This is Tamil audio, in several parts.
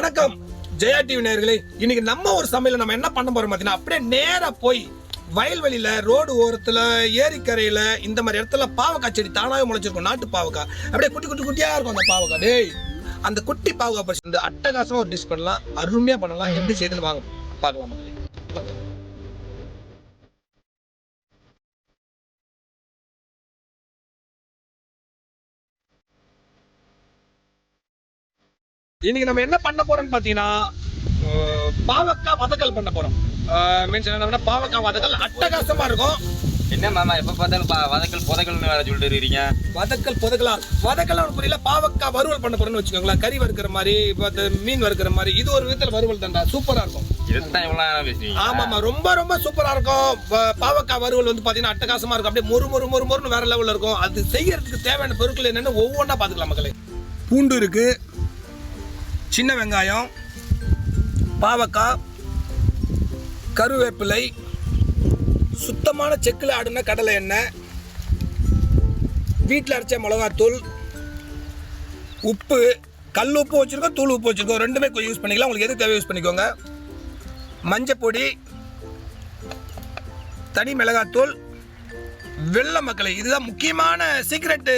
வணக்கம் ஜெயா டிவி நேயர்களே. இன்னைக்கு நம்ம ஒரு சமையல நம்ம என்ன பண்ண போறோம் பார்த்தீங்கன்னா, அப்படியே நேரா போய் வயல்வெளியில ரோடு ஓரத்துல ஏரிக்கரையில இந்த மாதிரி இடத்துல பாவக்காய் செடி தானாவே முளைச்சிருக்கும். நாட்டு பாவக்காய் அப்படியே குட்டி குட்டி குட்டியா இருக்கும். அந்த பாவக்காய் டேய் அந்த குட்டி பாவக்காய் பறிச்சு இந்த அட்டகாசமா ஒரு டிஷ் பண்ணலாம், அருமையா பண்ணலாம். எப்படி செய்யுதுன்னு வாங்க பார்க்கலாம். இன்னைக்கு நம்ம என்ன பண்ண போறோம்னு பாத்தீங்கன்னா, பாவக்காய் வதக்கல் பண்ண போறோம். மீன்ஸ் என்ன, பாவக்காய் வதக்கல் அட்டகாசமா இருக்கும். என்ன மாமா எப்ப பார்த்தாலும் வதக்கல் புதைக்கல்னு வேற சொல்லிட்டு இருக்கீங்க? வதக்கல் புதைக்கலாம், வதக்கல் புரியல. பாவக்காய் வறுவல் பண்ண போறோம்னு வச்சுக்கோங்களேன். கறி வறுக்கிற மாதிரி, மீன் வறுக்கிற மாதிரி. இது ஒரு விதத்துல வறுவல் தான்டா, சூப்பரா இருக்கும். இதுதான் இவ்வளவு நேரம் பேசுறீங்க? ஆமாமா, ரொம்ப ரொம்ப சூப்பரா இருக்கும். பாவக்காய் வறுவல் வந்து பாத்தீங்கன்னா அட்டகாசமா இருக்கும். அப்படியே மொறு மொறு மொறு மொறுன்னு வேற லெவல்ல இருக்கும். அது செய்யறதுக்கு தேவையான பொருட்கள் என்னன்னு ஒவ்வொன்றா பாத்துக்கலாம் மக்களே. பூண்டு இருக்கு, சின்ன வெங்காயம், பாவக்காய், கருவேப்பிலை, சுத்தமான செக்கில் ஆடின கடலை எண்ணெய், வீட்டில் அரைச்ச மிளகாத்தூள், உப்பு, கல் உப்பு வச்சுருக்கோம், தூள் உப்பு வச்சுருக்கோம். ரெண்டுமே யூஸ் பண்ணிக்கலாம், உங்களுக்கு எது தேவை யூஸ் பண்ணிக்கோங்க. மஞ்சப்பொடி, தனி மிளகாத்தூள், வெல்லம் மக்களை. இதுதான் முக்கியமான சீக்ரெட்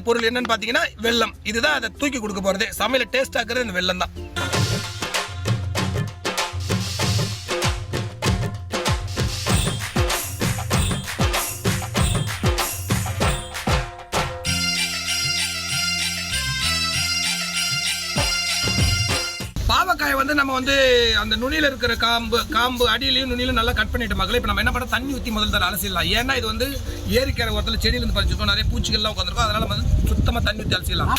பொருள். என்னன்னு பார்த்தீங்கன்னா வெல்லம். இதுதான் அதை தூக்கி கொடுக்க போகிறது. சமையல் டேஸ்ட் ஆக்குறது இந்த வெல்லம் தான். பாவக்காயை வந்து நம்ம வந்து அந்த நுனியில் இருக்கிற காம்பு அடியிலையும் நுனியிலும் நல்லா கட் பண்ணிட்டு மக்களே. இப்போ நம்ம என்ன பண்ண, தண்ணி ஊற்றி முதல் தர அலசிடலாம். ஏன்னா இது வந்து ஏரிக்கிற ஒருத்தர் செடியிலிருந்து பறிச்சிருக்கோம், நிறைய பூச்சிகள்லாம் உட்காந்துருக்கும். அதனால வந்து சுத்தமாக தண்ணி ஊற்றி அலசிடலாம்.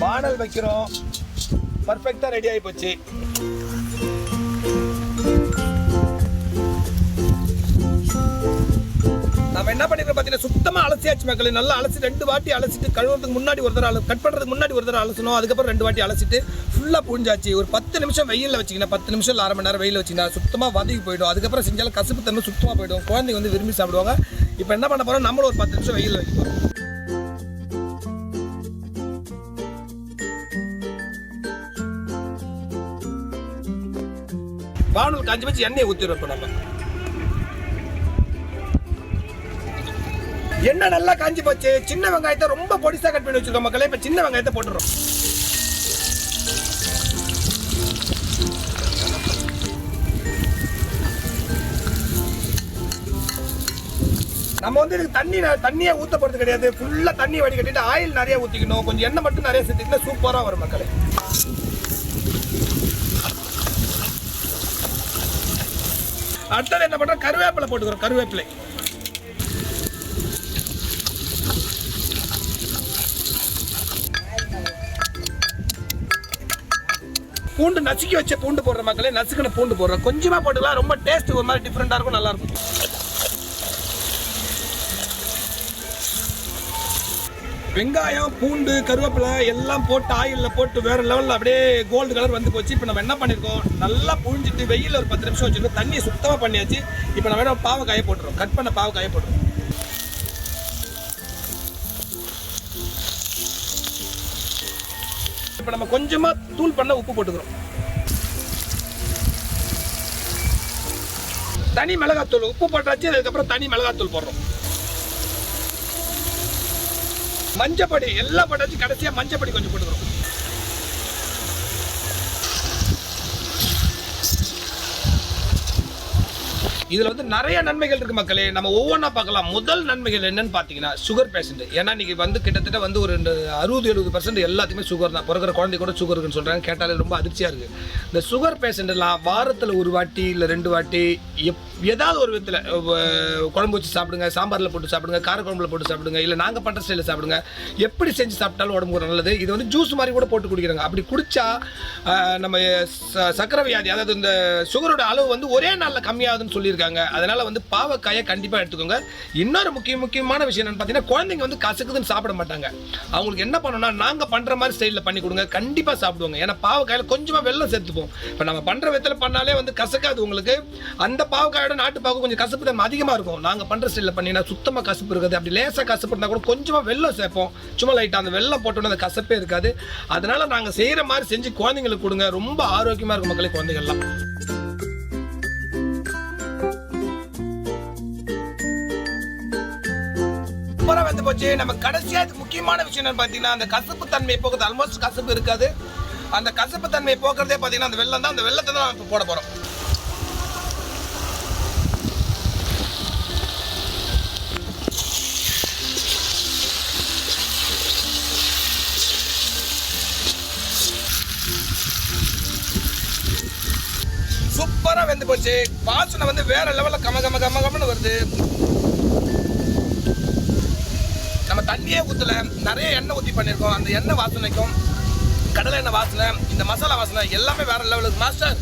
வானல் வைக்கிறோம், பர்ஃபெக்டா ரெடி ஆகி போச்சு. நம்ம என்ன பண்ணிருக்கோம் பாத்தீங்கன்னா, சுத்தமா அலசியாச்சு மக்களே. நல்லா அலசி 2 வாட்டி அலசிட்டு, கழுவுறதுக்கு முன்னாடி ஒரு தடவை கட் பண்றதுக்கு முன்னாடி ஒரு தடவை அலசணும். அதுக்கப்புறம் 2 வாட்டி அலசிட்டு ஃபுல்லா புழிஞ்சாச்சு. ஒரு 10 நிமிஷம் வெயில்ல வச்சிங்கன்னா, 10 நிமிஷம் இல்லை 1/2 மணி நேரம் வெயில வச்சிங்கன்னா சுத்தமா வதக்கி போயிடும். அதுக்கப்புறம் செஞ்சாலும் கசப்பு தன்மை சுத்தமா போயிடும். குழந்தைங்க வந்து விரும்பி சாப்பிடுவாங்க. இப்போ என்ன பண்ண போறோம், நம்மளும் ஒரு 10 நிமிஷம் வெயில்ல வைக்க போறோம். வானல் காஞ்சி வச்சு எண்ணெயை ஊற்றிடுறோம். இப்போ நம்ம எண்ணெய் நல்லா காஞ்சி போச்சு. சின்ன வெங்காயத்தை ரொம்ப பொடிசா கட் பண்ணி வச்சிருக்கோம் மக்களே. இப்போ சின்ன வெங்காயத்தை போட்டுறோம். நம்ம வந்து இதுக்கு தண்ணியே ஊத்த போறது கிடையாது. ஃபுல்லா தண்ணி வடிகட்டிட்டு ஆயில் நிறைய ஊத்திக்கணும். கொஞ்சம் எண்ணெய் மட்டும் நிறைய சேர்த்துக்கிட்டா சூப்பரா வரும் மக்களே. அடுத்தது என்ன பண்றோம், கருவேப்பிலை போட்டுக்கிறோம். கருவேப்பிலை பூண்டு நசுக்கி வச்ச பூண்டு போடுற மக்களே. நசுக்கின பூண்டு போடுறோம். கொஞ்சமா போட்டுக்கலாம், ரொம்ப டேஸ்ட் ஒரு மாதிரி டிஃப்ரெண்டா இருக்கும், நல்லா இருக்கும். வெங்காயம், பூண்டு, கருவேப்பிலை எல்லாம் போட்டு ஆயிலில் போட்டு வேற லெவலில் அப்படியே கோல்டு கலர் வந்து போச்சு. இப்போ நம்ம என்ன பண்ணியிருக்கோம், நல்லா புழிஞ்சிட்டு வெயிலில் ஒரு 10 நிமிஷம் வச்சுருக்கோம். தண்ணியை சுத்தமாக பண்ணியாச்சு. இப்போ நம்ம என்ன பாவக்காயை போட்டுருவோம். கட் பண்ண பாவக்காயை போட்டுருவோம். இப்போ நம்ம கொஞ்சமாக தூள் பண்ண உப்பு போட்டுக்கிறோம். தனி மிளகாத்தூள் உப்பு போட்டாச்சு. அதுக்கப்புறம் தனி மிளகாத்தூள் போடுறோம். மஞ்சப்பொடி எல்லாம் போட்டாச்சு. கடைசியா மஞ்சப்பொடி கொஞ்சம் போட்டுக்கிறோம். இதுல வந்து நிறைய நன்மைகள் இருக்கு மக்களே. நம்ம ஒவ்வொன்றா பார்க்கலாம். முதல் நன்மைகள் என்னன்னு பார்த்தீங்கன்னா சுகர் பேஷண்ட். ஏன்னா இன்னைக்கு வந்து கிட்டத்தட்ட வந்து ஒரு 60-70% எல்லாத்துக்குமே சுகர் தான். பிறகுற குழந்தை கூட சுகர் இருக்குன்னு சொல்றாங்க. கேட்டாலே ரொம்ப அதிர்ச்சியா இருக்கு. இந்த சுகர் பேஷண்ட் எல்லாம் வாரத்தில் ஒரு வாட்டி இல்லை 2 வாட்டி ஏதாவது ஒரு விதத்தில் குழம்பு வச்சு சாப்பிடுங்க, சாம்பாரில் போட்டு சாப்பிடுங்க, கார குழம்புல போட்டு சாப்பிடுங்க, இல்லை நாங்கள் பண்ணுற ஸ்டைலில் சாப்பிடுங்க. எப்படி செஞ்சு சாப்பிட்டாலும் உடம்புக்கு நல்லது. இது வந்து ஜூஸ் மாதிரி கூட போட்டு குடிக்கிறாங்க. அப்படி குடிச்சா நம்ம சக்கரை வியாதி, அதாவது இந்த சுகரோட அளவு வந்து ஒரே நாளில் கம்மியாகுதுன்னு சொல்லியிருக்காங்க. அதனால வந்து பாவக்காயை கண்டிப்பாக எடுத்துக்கோங்க. இன்னொரு முக்கியமான விஷயம் என்னன்னு பார்த்தீங்கன்னா, குழந்தைங்க வந்து கசக்குதுன்னு சாப்பிட மாட்டாங்க. அவங்களுக்கு என்ன பண்ணணும்னா நாங்கள் பண்ணுற மாதிரி ஸ்டைலில் பண்ணி கொடுங்க, கண்டிப்பாக சாப்பிடுவாங்க. ஏன்னா பாவக்காயில் கொஞ்சமாக வெல்லம் சேர்த்துப்போம். இப்போ நம்ம பண்ணுற விதத்தில் பண்ணாலே வந்து கசக்காது உங்களுக்கு. அந்த பாவக்காயோட நாட்டு பாவக்காய் கொஞ்சம் கசப்பு தன்மை அதிகமாக இருக்கும். நாங்கள் பண்ணுற ஸ்டைலில் பண்ணினா சுத்தமாக கசப்பு இருக்காது. அப்படி லேசாக கசப்பு இருந்தால் கூட கொஞ்சமாக வெல்லம் சேர்ப்போம். சும்மா லைட்டாக அந்த வெல்லம் போட்டோன்னா அந்த கசப்பே இருக்காது. அதனால நாங்கள் செய்கிற மாதிரி செஞ்சு குழந்தைங்களுக்கு கொடுங்க. ரொம்ப ஆரோக்கியமாக இருக்கும் மக்களே குழந்தைகள்லாம். வந்து போச்சு. நம்ம கடைசியா முக்கியமான விஷயம் என்னன்னு பாத்தீங்கன்னா, அந்த கசப்பு தன்மையை போக்குறது. ஆல்மோஸ்ட் கசப்பு இருக்காது. அந்த கசப்பு தன்மையை போக்குறதே பாத்தீங்கன்னா அந்த வெல்லம் தான். அந்த வெல்லத்தை தான் நம்ம போட போறோம். சூப்பரா வெந்து போச்சு. வாசனை வந்து வேற லெவல்ல கமகமன்னு வருது. நம்ம தண்ணியே ஊற்றல, நிறைய எண்ணெய் ஊற்றி பண்ணியிருக்கோம். அந்த எண்ணெய் வாசனைக்கும் கடலை எண்ணெய் வாசனை, இந்த மசாலா வாசனை எல்லாமே வேற லெவலுக்கு. மாஸ்டர்